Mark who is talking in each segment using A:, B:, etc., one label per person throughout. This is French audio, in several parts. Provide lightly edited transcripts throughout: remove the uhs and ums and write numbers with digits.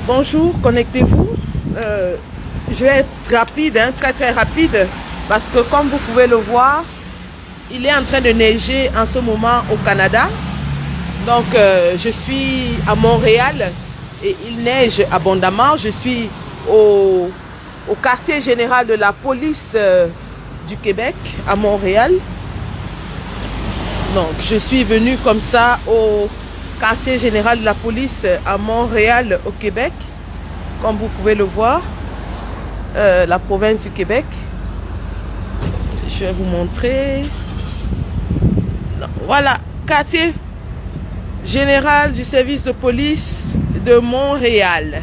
A: Bonjour, connectez-vous. Je vais être rapide, très rapide, parce que comme vous pouvez le voir, il est en train de neiger en ce moment au Canada. Donc je suis à Montréal et il neige abondamment. Je suis au quartier général de la police du Québec à Montréal. Donc je suis venue comme ça au quartier général de la police à Montréal au Québec, comme vous pouvez le voir, la province du Québec. Je vais vous montrer. Voilà, quartier général du service de police de Montréal.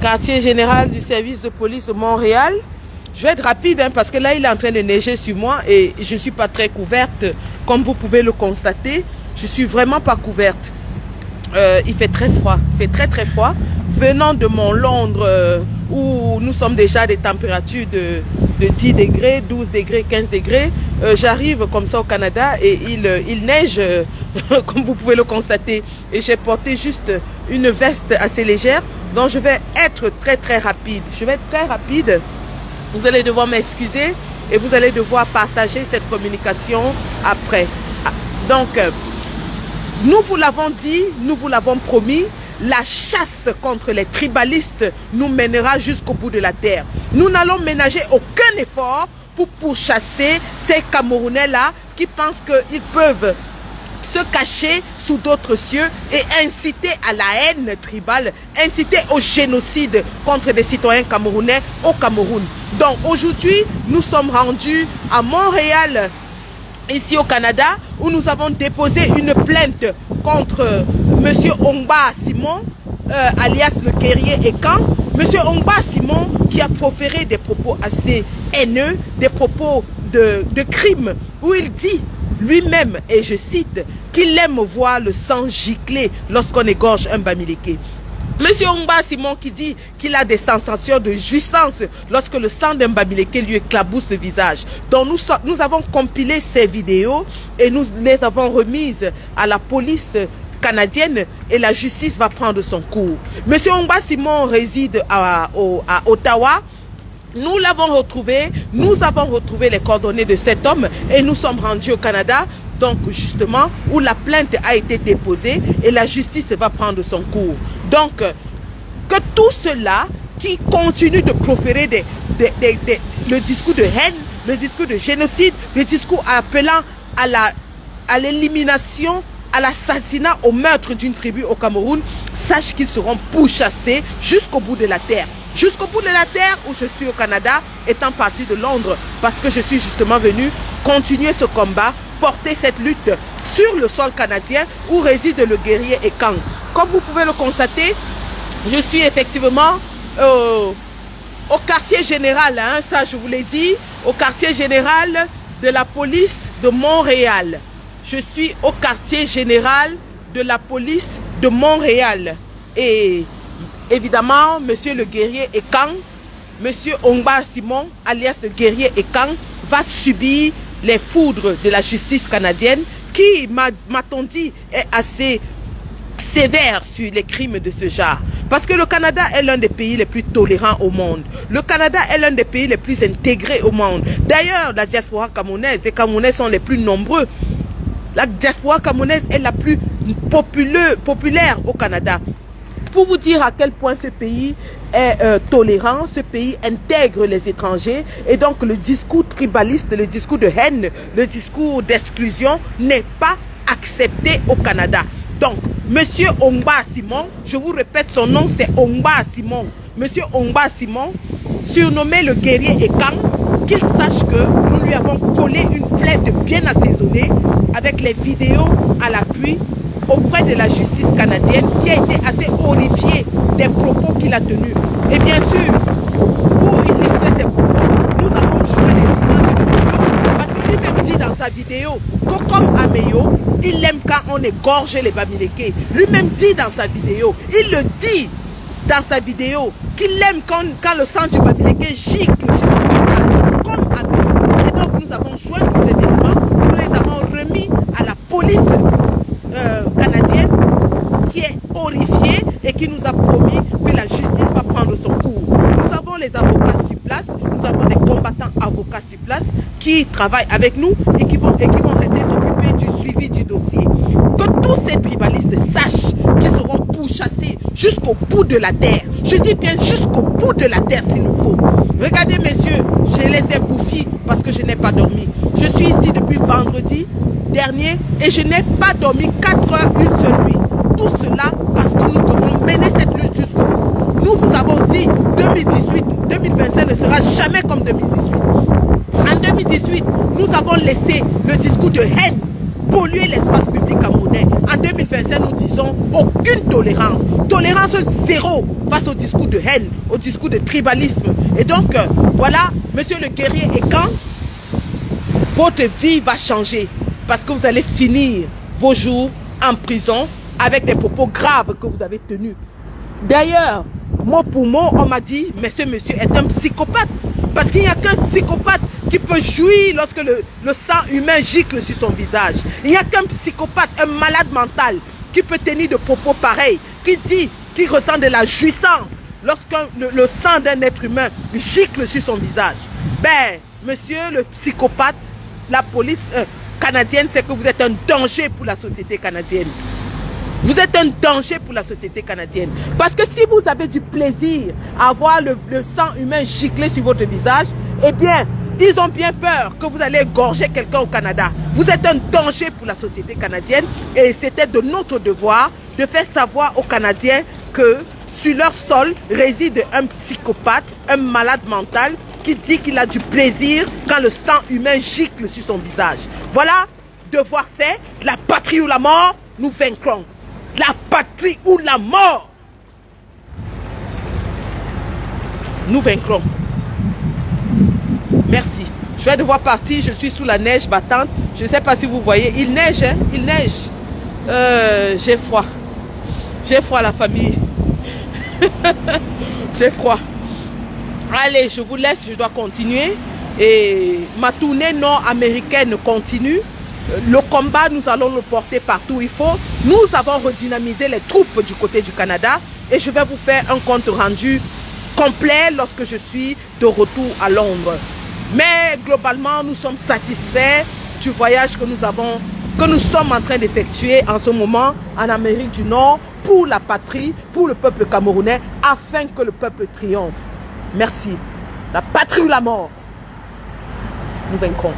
A: Quartier général du service de police de Montréal. Je vais être rapide parce que là il est en train de neiger sur moi et je ne suis pas très couverte, comme vous pouvez le constater. Je suis vraiment pas couverte. Il fait très froid, il fait très froid. Venant de mon Londres où nous sommes déjà à des températures de 10 degrés, 12 degrés, 15 degrés, j'arrive comme ça au Canada et il neige, comme vous pouvez le constater. Et j'ai porté juste une veste assez légère, donc je vais être très rapide. Je vais être très rapide. Vous allez devoir m'excuser et vous allez devoir partager cette communication après. Donc, nous vous l'avons dit, nous vous l'avons promis, la chasse contre les tribalistes nous mènera jusqu'au bout de la terre. Nous n'allons ménager aucun effort pour pourchasser ces Camerounais-là qui pensent qu'ils peuvent se cacher sous d'autres cieux et inciter à la haine tribale, inciter au génocide contre des citoyens camerounais au Cameroun. Donc aujourd'hui, nous sommes rendus à Montréal, ici au Canada, où nous avons déposé une plainte contre Monsieur Ongba Simon, alias le guerrier Ekan. Monsieur Ongba Simon qui a proféré des propos assez haineux, des propos de crime, où il dit lui-même, et je cite, qu'il aime voir le sang gicler lorsqu'on égorge un Bamileke. Monsieur Ongba Simon qui dit qu'il a des sensations de jouissance lorsque le sang d'un Bamileke lui éclabousse le visage. Donc nous avons compilé ces vidéos et nous les avons remises à la police canadienne et la justice va prendre son cours. Monsieur Ongba Simon réside à Ottawa. Nous l'avons retrouvé, nous avons retrouvé les coordonnées de cet homme et nous sommes rendus au Canada, donc justement où la plainte a été déposée et la justice va prendre son cours. Donc que tous ceux-là qui continuent de proférer le discours de haine, le discours de génocide, le discours appelant à l'élimination, à l'assassinat, au meurtre d'une tribu au Cameroun, sachent qu'ils seront pourchassés jusqu'au bout de la terre. Jusqu'au bout de la terre où je suis au Canada, étant partie de Londres, parce que je suis justement venu continuer ce combat, porter cette lutte sur le sol canadien où réside le guerrier Ekan. Comme vous pouvez le constater, je suis effectivement au quartier général, ça je vous l'ai dit, au quartier général de la police de Montréal. Je suis au quartier général de la police de Montréal. Et évidemment, monsieur le guerrier Ekan, monsieur Ongba Simon, alias le guerrier Ekan, va subir les foudres de la justice canadienne qui, m'a-t-on dit, est assez sévère sur les crimes de ce genre. Parce que le Canada est l'un des pays les plus tolérants au monde. Le Canada est l'un des pays les plus intégrés au monde. D'ailleurs, la diaspora camerounaise, les Camerounais sont les plus nombreux. La diaspora camerounaise est la plus populaire au Canada. Pour vous dire à quel point ce pays est tolérant, ce pays intègre les étrangers et donc le discours tribaliste, le discours de haine, le discours d'exclusion n'est pas accepté au Canada. Donc, monsieur Ongba Simon, je vous répète, son nom c'est Ongba Simon. Monsieur Ongba Simon, surnommé le guerrier Ekan, qu'il sache que nous lui avons collé une plainte bien assaisonnée avec les vidéos à l'appui auprès de la justice canadienne qui a été assez horrifiée des propos qu'il a tenus. Et bien sûr, pour illustrer ces propos, nous avons joué des images de vidéo parce qu'il lui-même dit dans sa vidéo que comme Ameyo, il aime quand on égorge les Bamileke. Lui-même dit dans sa vidéo, il le dit dans sa vidéo, qu'il aime quand le sang du Bamileke gicle sur son visage, comme Ameyo. Et donc nous avons joint ces éléments, nous les avons remis à la police canadienne qui est horrifiés et qui nous a promis que la justice va prendre son cours. Nous avons les avocats sur place, nous avons des combattants avocats sur place qui travaillent avec nous et qui vont rester s'occuper du suivi du dossier. Que tous ces tribalistes sachent qu'ils seront pourchassés jusqu'au bout de la terre. Je dis bien jusqu'au bout de la terre s'il le faut. Regardez messieurs, je les ai bouffis parce que je n'ai pas dormi. Je suis ici depuis vendredi dernier et je n'ai pas dormi 4 heures une seule nuit. Tout cela parce que nous devons mener cette lutte jusqu'au bout. Nous vous avons dit 2025 ne sera jamais comme 2018. En 2018, nous avons laissé le discours de haine polluer l'espace public camerounais. En 2025, nous disons aucune tolérance. Tolérance zéro face au discours de haine, au discours de tribalisme. Et donc, voilà, monsieur le guerrier, et quand votre vie va changer, parce que vous allez finir vos jours en prison avec des propos graves que vous avez tenus. D'ailleurs, mot pour mot, on m'a dit, mais ce monsieur est un psychopathe. Parce qu'il n'y a qu'un psychopathe qui peut jouir lorsque le sang humain gicle sur son visage. Il n'y a qu'un psychopathe, un malade mental, qui peut tenir de propos pareils, qui ressent de la jouissance lorsque le sang d'un être humain gicle sur son visage. Ben, monsieur le psychopathe, la police canadienne sait que vous êtes un danger pour la société canadienne. Vous êtes un danger pour la société canadienne. Parce que si vous avez du plaisir à voir le sang humain gicler sur votre visage, eh bien, ils ont bien peur que vous allez égorger quelqu'un au Canada. Vous êtes un danger pour la société canadienne et c'était de notre devoir de faire savoir aux Canadiens que sur leur sol réside un psychopathe, un malade mental qui dit qu'il a du plaisir quand le sang humain gicle sur son visage. Voilà, devoir fait, la patrie ou la mort, nous vaincrons. La patrie ou la mort, nous vaincrons. Merci. Je vais devoir partir, je suis sous la neige battante. Je ne sais pas si vous voyez, il neige, hein? Il neige. J'ai froid. J'ai froid la famille. J'ai froid. Allez, je vous laisse, je dois continuer. Et ma tournée nord-américaine continue. Le combat, nous allons le porter partout où il faut. Nous avons redynamisé les troupes du côté du Canada et je vais vous faire un compte rendu complet lorsque je suis de retour à Londres. Mais globalement, nous sommes satisfaits du voyage que nous sommes en train d'effectuer en ce moment en Amérique du Nord pour la patrie, pour le peuple camerounais, afin que le peuple triomphe. Merci. La patrie ou la mort, nous vaincrons.